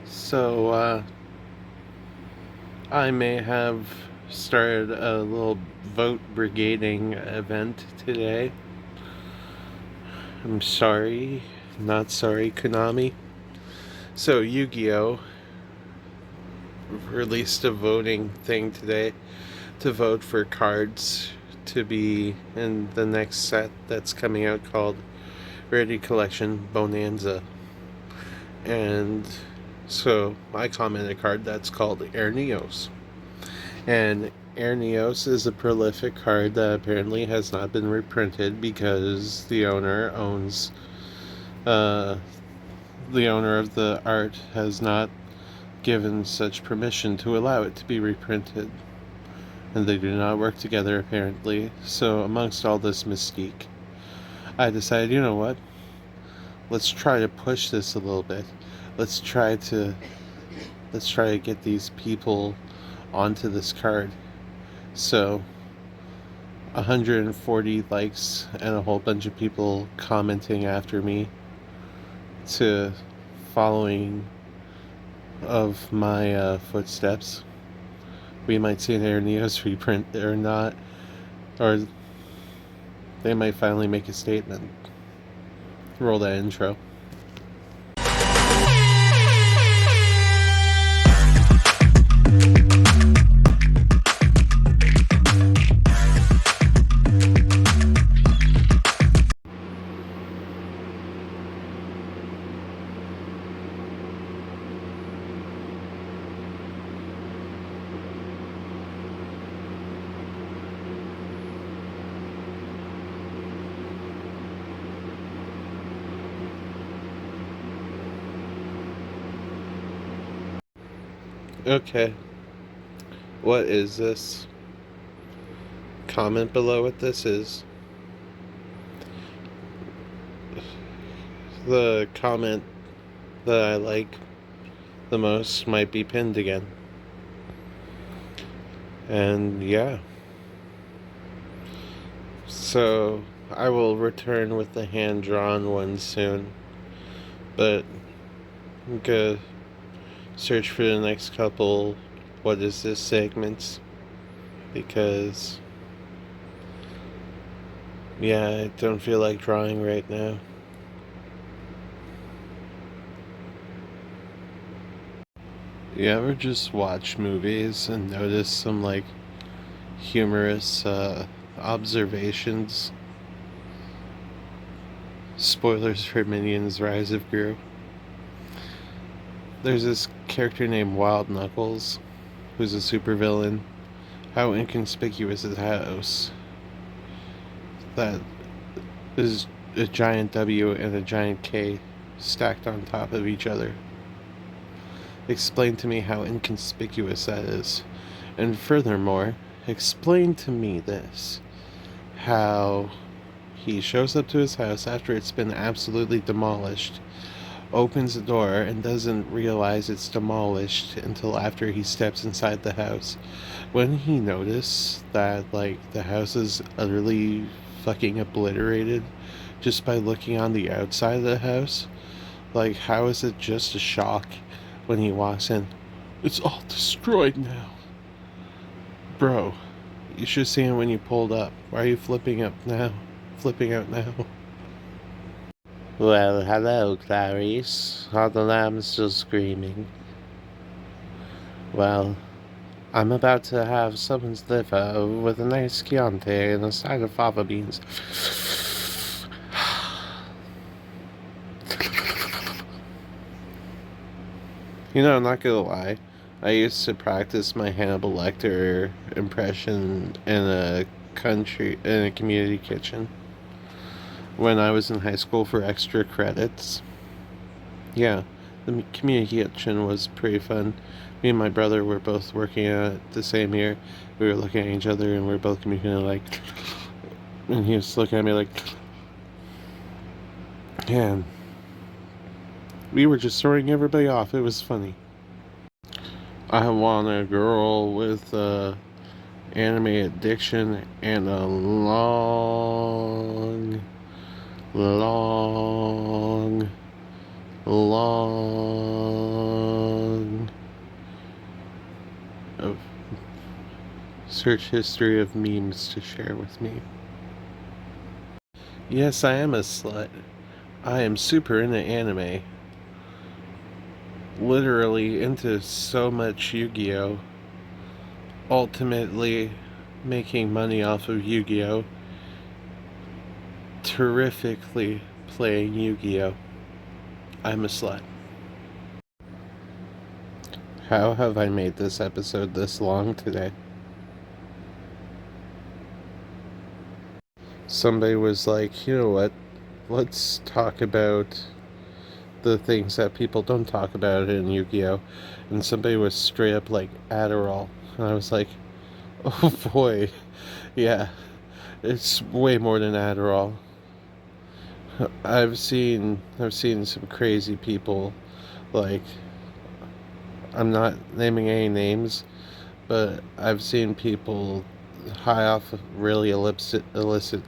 So, I may have started a little vote brigading event today. I'm sorry, not sorry, Konami. So, Yu-Gi-Oh! Released a voting thing today to vote for cards to be in the next set that's coming out called Rarity Collection Bonanza. And so I commented a card that's called Ernios. And Ernios is a prolific card that apparently has not been reprinted because uh, the owner of the art has not given such permission to allow it to be reprinted. And they do not work together apparently. So amongst all this mystique, I decided, you know what? Let's try to push this a little bit. Let's try to let's try to get these people onto this card. So 140 likes and a whole bunch of people commenting after me to following of my footsteps. We might see an Air Neos reprint or not, or they might finally make a statement. Roll that intro. Okay, what is this? Comment below what this is. The comment that I like the most might be pinned again. And yeah. So I will return with the hand drawn one soon. But I'm gonna search for the next couple what is this segments, because yeah, I don't feel like drawing right now. You ever just watch movies and notice some like humorous observations? Spoilers for Minions Rise of Gru. There's this character named Wild Knuckles who's a supervillain. How inconspicuous is his house? That is a giant W and a giant K stacked on top of each other. Explain to me how inconspicuous that is. And furthermore, explain to me this. How he shows up to his house after it's been absolutely demolished, opens the door, and doesn't realize it's demolished until after he steps inside the house. Wouldn't he notice that, like, the house is utterly fucking obliterated just by looking on the outside of the house? Like, how is it just a shock when he walks in? It's all destroyed now. Bro, you should have seen it when you pulled up. Why are you flipping up now? Flipping out now? Well, hello, Clarice. Are the lambs still screaming? Well, I'm about to have someone's liver with a nice Chianti and a side of fava beans. You know, I'm not gonna lie. I used to practice my Hannibal Lecter impression in a community kitchen when I was in high school for extra credits. Yeah, the community kitchen was pretty fun. Me and my brother were both working at it the same year. We were looking at each other and we were both communicating like, and he was looking at me like, yeah. We were just throwing everybody off. It was funny. I want a girl with anime addiction and a long, long search history of memes to share with me. Yes, I am a slut. I am super into anime. Literally into so much Yu-Gi-Oh! Ultimately making money off of Yu-Gi-Oh! Terrifically playing Yu-Gi-Oh! I'm a slut. How have I made this episode this long today? Somebody was like, you know what? Let's talk about the things that people don't talk about in Yu-Gi-Oh! And somebody was straight up like Adderall. And I was like, oh boy, yeah, it's way more than Adderall. I've seen some crazy people, like, I'm not naming any names, but I've seen people high off of really illicit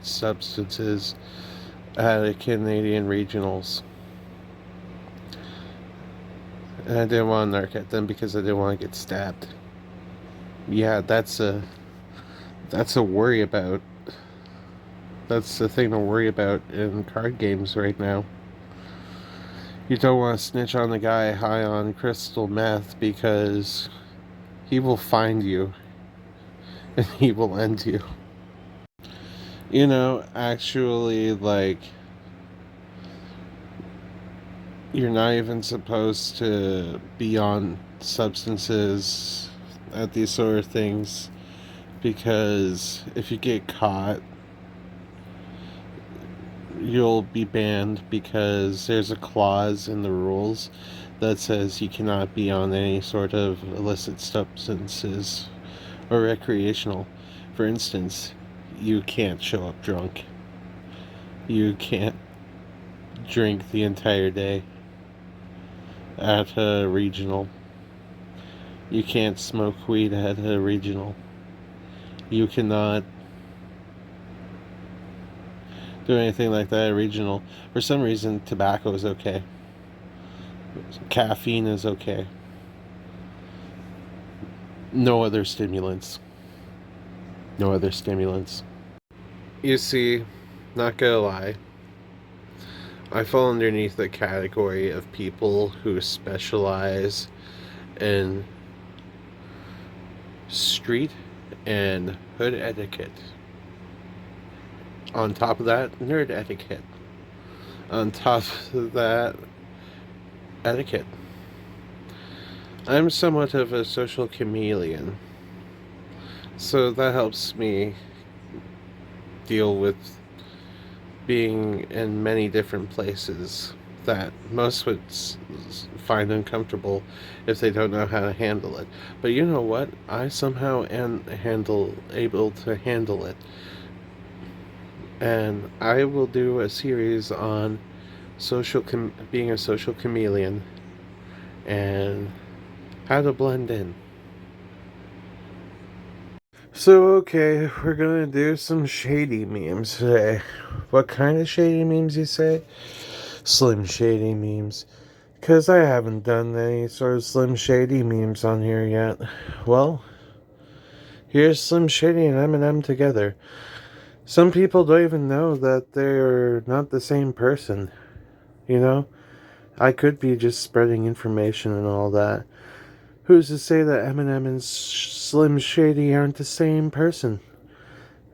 substances at a Canadian regionals. And I didn't want to narc at them because I didn't want to get stabbed. Yeah, that's a worry about. That's the thing to worry about in card games right now. You don't want to snitch on the guy high on crystal meth because he will find you and he will end you. You know, actually, like, you're not even supposed to be on substances at these sort of things because if you get caught, you'll be banned because there's a clause in the rules that says you cannot be on any sort of illicit substances or recreational. For instance, you can't show up drunk. You can't drink the entire day at a regional. You can't smoke weed at a regional. You cannot do anything like that at a regional. For some reason, tobacco is okay. Caffeine is okay. No other stimulants. No other stimulants. You see, not gonna lie, I fall underneath the category of people who specialize in street and hood etiquette. On top of that, nerd etiquette. On top of that, etiquette. I'm somewhat of a social chameleon, so that helps me deal with being in many different places that most would find uncomfortable if they don't know how to handle it. But you know what? I somehow am able to handle it. And I will do a series on being a social chameleon and how to blend in. So, okay, we're gonna do some shady memes today. What kind of shady memes, you say? Slim Shady memes. Because I haven't done any sort of Slim Shady memes on here yet. Well, here's Slim Shady and Eminem together. Some people don't even know that they're not the same person. You know? I could be just spreading information and all that. Who's to say that Eminem and Slim Shady aren't the same person?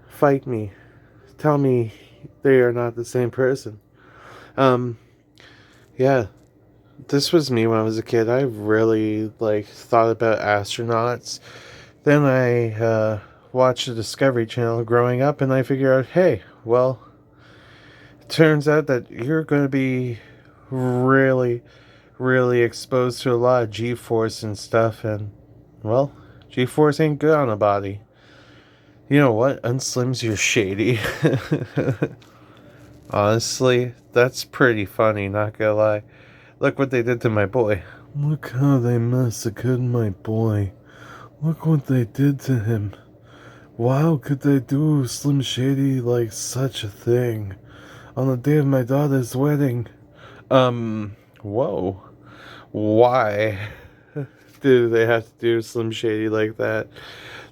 Fight me. Tell me they are not the same person. Yeah. This was me when I was a kid. I really, thought about astronauts. Then I, watched the Discovery Channel growing up, and I figured out, hey, well, it turns out that you're going to be really, really exposed to a lot of G-force and stuff, and, well, G-force ain't good on a body. You know what? Unslims your shady. Honestly, that's pretty funny, not gonna lie. Look what they did to my boy. Look how they massacred my boy. Look what they did to him. Wow, could they do Slim Shady like such a thing? On the day of my daughter's wedding. Whoa. Why do they have to do Slim Shady like that?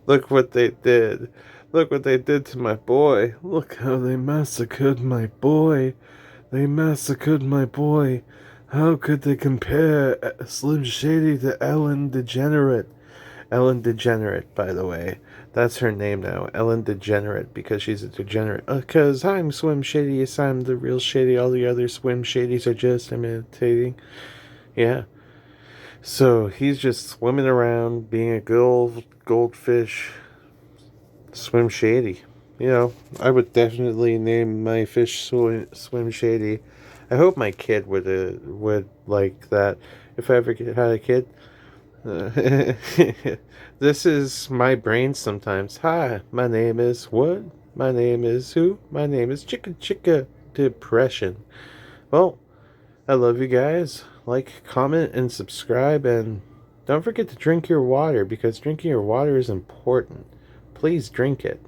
Look what they did. Look what they did to my boy. Look how they massacred my boy. They massacred my boy. How could they compare Slim Shady to Ellen DeGenerate? Ellen DeGenerate, by the way. That's her name now. Ellen DeGenerate, because she's a degenerate. Because I'm Swim Shady, yes, I'm the real Shady. All the other Swim Shadies are just imitating. Yeah. So he's just swimming around, being a good old goldfish. Swim Shady. You know, I would definitely name my fish Swim Shady. I hope my kid would like that. If I ever had a kid, this is my brain sometimes. Hi, my name is what? My name is who? My name is Chicka Chicka Depression. Well, I love you guys. Like, comment, and subscribe, and don't forget to drink your water because drinking your water is important. Please drink it.